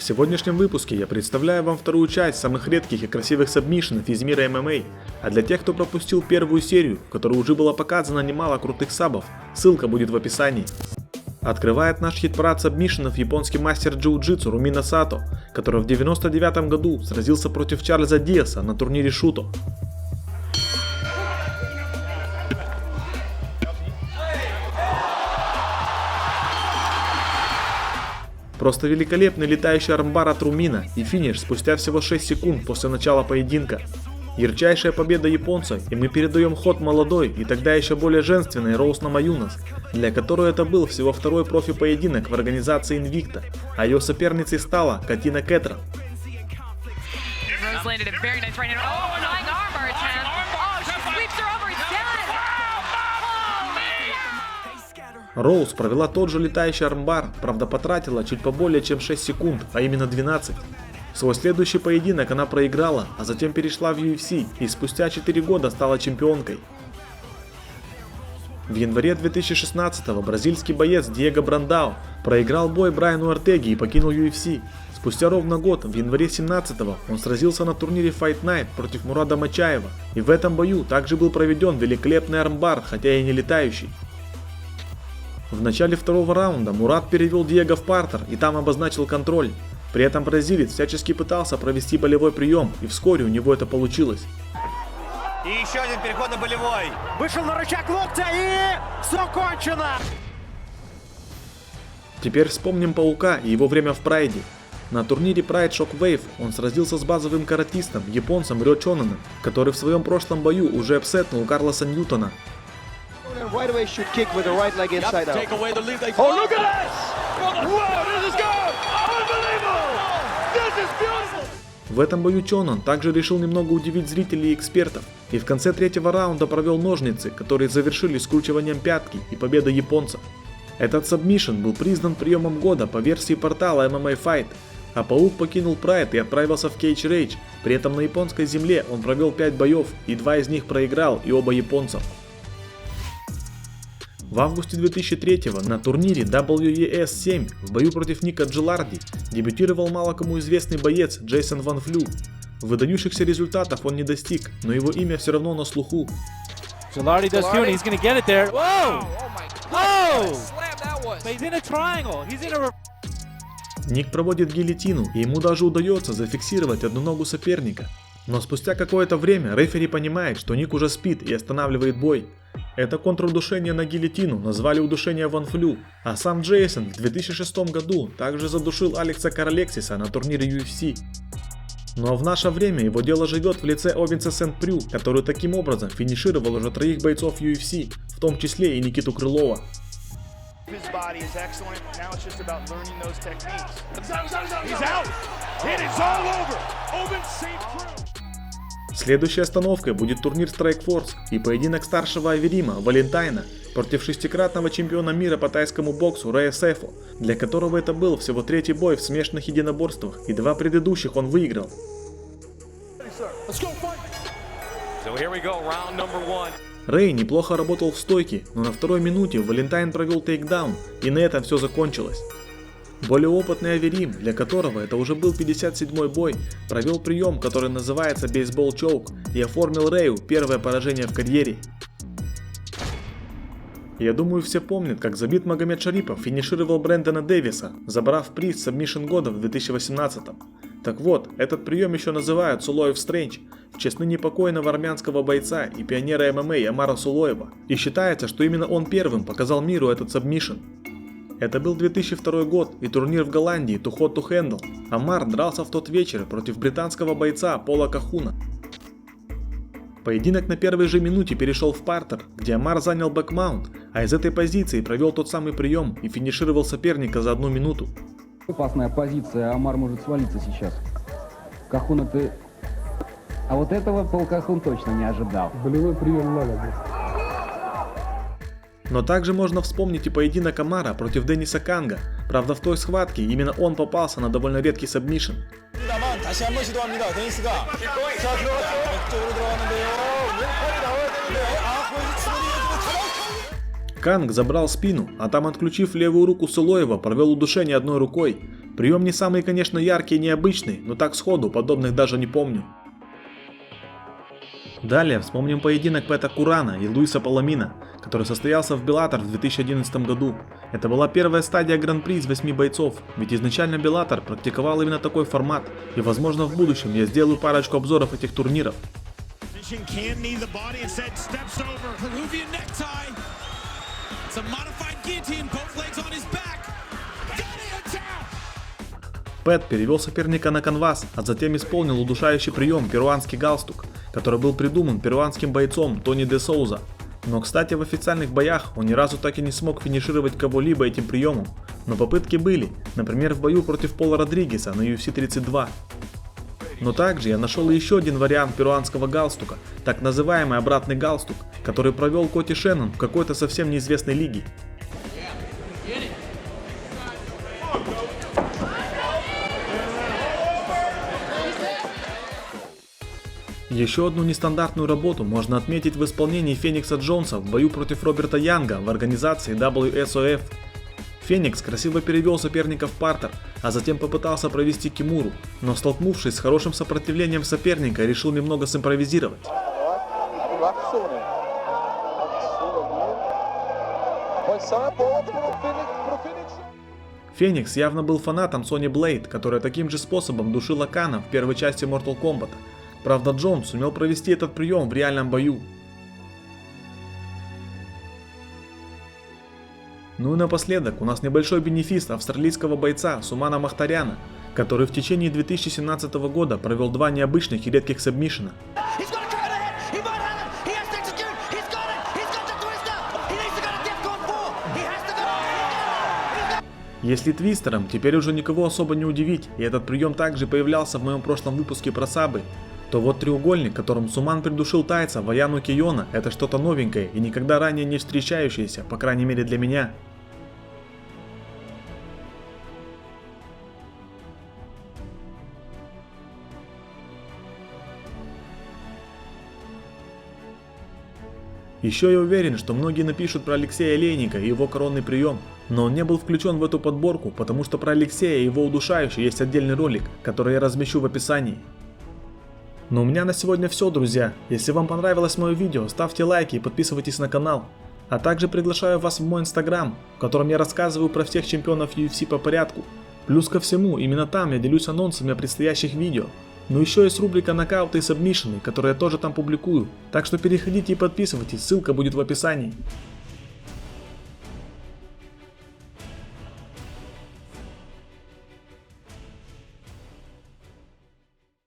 В сегодняшнем выпуске я представляю вам вторую часть самых редких и красивых сабмишенов из мира ММА, а для тех, кто пропустил первую серию, в которой уже было показано немало крутых сабов, ссылка будет в описании. Открывает наш хит-парад сабмишенов японский мастер джиу-джитсу Румино Сато, который в 1999 году сразился против Чарльза Диаса на турнире Шуто. Просто великолепный летающий армбар от Румино и финиш спустя всего 6 секунд после начала поединка. Ярчайшая победа японца, и мы передаем ход молодой и тогда еще более женственной Роуз Намаюнас, для которой это был всего второй профи-поединок в организации Invicta, а ее соперницей стала Катина Кетра. Роуз провела тот же летающий армбар, правда потратила чуть поболее чем 6 секунд, а именно 12. Свой следующий поединок она проиграла, а затем перешла в UFC и спустя 4 года стала чемпионкой. В январе 2016-го бразильский боец Диего Брандау проиграл бой Брайану Ортеге и покинул UFC. Спустя ровно год, в январе 2017-го, он сразился на турнире Fight Night против Мурада Мачаева, и в этом бою также был проведен великолепный армбар, хотя и не летающий. В начале второго раунда Мурад перевел Диего в партер и там обозначил контроль. При этом бразилец всячески пытался провести болевой прием, и вскоре у него это получилось. И еще один переход на болевой. Вышел на рычаг локтя и все кончено. Теперь вспомним Паука и его время в Прайде. На турнире Pride Shockwave он сразился с базовым каратистом, японцем Рё Чонаном, который в своем прошлом бою уже апсетнул Карлоса Ньютона. Right away should kick with the right leg inside out. Take away the lead. Oh, look at this! Whoa, this is good! Unbelievable! This is beautiful! В этом бою Чонан также решил немного удивить зрителей и экспертов, и в конце третьего раунда провел ножницы, которые завершили скручиванием пятки и победой японца. Этот сабмишен был признан приемом года по версии портала MMA Fight, а Паук покинул Pride и отправился в Cage Rage, при этом на японской земле он провел 5 боев, и 2 из них проиграл, и оба японцев. В августе 2003-го на турнире WES 7 в бою против Ника Джиларди дебютировал мало кому известный боец Джейсон Ван Флю. Выдающихся результатов он не достиг, но его имя все равно на слуху. Dжиларди does few and he's going to get it there. Whoa! Oh! He's in a triangle. He's in a... Ник проводит гильотину, и ему даже удается зафиксировать одну ногу соперника. Но спустя какое-то время рефери понимает, что Ник уже спит и останавливает бой. Это контрудушение на гильотину назвали удушение Ван Флю, а сам Джейсон в 2006 году также задушил Алекса Каралексиса на турнире UFC. Ну а в наше время его дело живет в лице Овенса Сент-Прю, который таким образом финишировал уже 3 бойцов UFC, в том числе и Никиту Крылова. Следующей остановкой будет турнир Strikeforce и поединок старшего Аверима Валентайна против шестикратного чемпиона мира по тайскому боксу Рэя Сефо, для которого это был всего 3-й бой в смешанных единоборствах, и 2 предыдущих он выиграл. Рэй неплохо работал в стойке, но на второй минуте Валентайн провел тейкдаун, и на этом все закончилось. Более опытный Аверим, для которого это уже был 57-й бой, провел прием, который называется бейсбол чоук, и оформил Рэю первое поражение в карьере. Я думаю, все помнят, как Забит Магомед Шарипов финишировал Брэндона Дэвиса, забрав приз сабмишен года в 2018-м. Так вот, этот прием еще называют Сулоев Стрэндж, в честь ныне покойного армянского бойца и пионера ММА Амара Сулоева, и считается, что именно он первым показал миру этот сабмишен. Это был 2002 год и турнир в Голландии Too Hot to Handle. Амар дрался в тот вечер против британского бойца Пола Кахуна. Поединок на первой же минуте перешел в партер, где Амар занял бэкмаунт, а из этой позиции провел тот самый прием и финишировал соперника за 1 минуту. Опасная позиция, Амар может свалиться сейчас. Кахуна ты... А вот этого Пол Кахун точно не ожидал. Болевой прием надо был. Но также можно вспомнить и поединок Амара против Денниса Канга. Правда, в той схватке именно он попался на довольно редкий сабмишен. Канг забрал спину, а там, отключив левую руку Сулоева, провел удушение одной рукой. Прием не самый, конечно, яркий и необычный, но так сходу, подобных даже не помню. Далее вспомним поединок Пэта Курана и Луиса Паламина, который состоялся в Беллатор в 2011 году. Это была первая стадия Гран-при из 8 бойцов, ведь изначально Беллатор практиковал именно такой формат, и возможно в будущем я сделаю парочку обзоров этих турниров. Пэт перевел соперника на канвас, а затем исполнил удушающий прием перуанский галстук, который был придуман перуанским бойцом Тони де Соуза. Но, кстати, в официальных боях он ни разу так и не смог финишировать кого-либо этим приемом, но попытки были, например в бою против Пола Родригеса на UFC 32. Но также я нашел еще один вариант перуанского галстука, так называемый обратный галстук, который провел Коти Шеннон в какой-то совсем неизвестной лиге. Еще одну нестандартную работу можно отметить в исполнении Феникса Джонса в бою против Роберта Янга в организации WSOF. Феникс красиво перевел соперника в партер, а затем попытался провести кимуру, но столкнувшись с хорошим сопротивлением соперника, решил немного симпровизировать. Феникс явно был фанатом Сони Блейд, которая таким же способом душила Кана в первой части Mortal Kombat. Правда, Джонс сумел провести этот прием в реальном бою. Ну и напоследок у нас небольшой бенефис австралийского бойца Сумана Махтаряна, который в течение 2017 года провел два необычных и редких сабмишена. Если твистером теперь уже никого особо не удивить, и этот прием также появлялся в моем прошлом выпуске про сабы, то вот треугольник, которым Суман придушил тайца Ваяну Кийона, это что-то новенькое и никогда ранее не встречающееся, по крайней мере для меня. Еще я уверен, что многие напишут про Алексея Олейника и его коронный прием, но он не был включен в эту подборку, потому что про Алексея и его удушающий есть отдельный ролик, который я размещу в описании. Но у меня на сегодня все, друзья. Если вам понравилось мое видео, ставьте лайки и подписывайтесь на канал. А также приглашаю вас в мой инстаграм, в котором я рассказываю про всех чемпионов UFC по порядку. Плюс ко всему, именно там я делюсь анонсами о предстоящих видео. Но еще есть рубрика нокауты и сабмишины, которые я тоже там публикую. Так что переходите и подписывайтесь, ссылка будет в описании.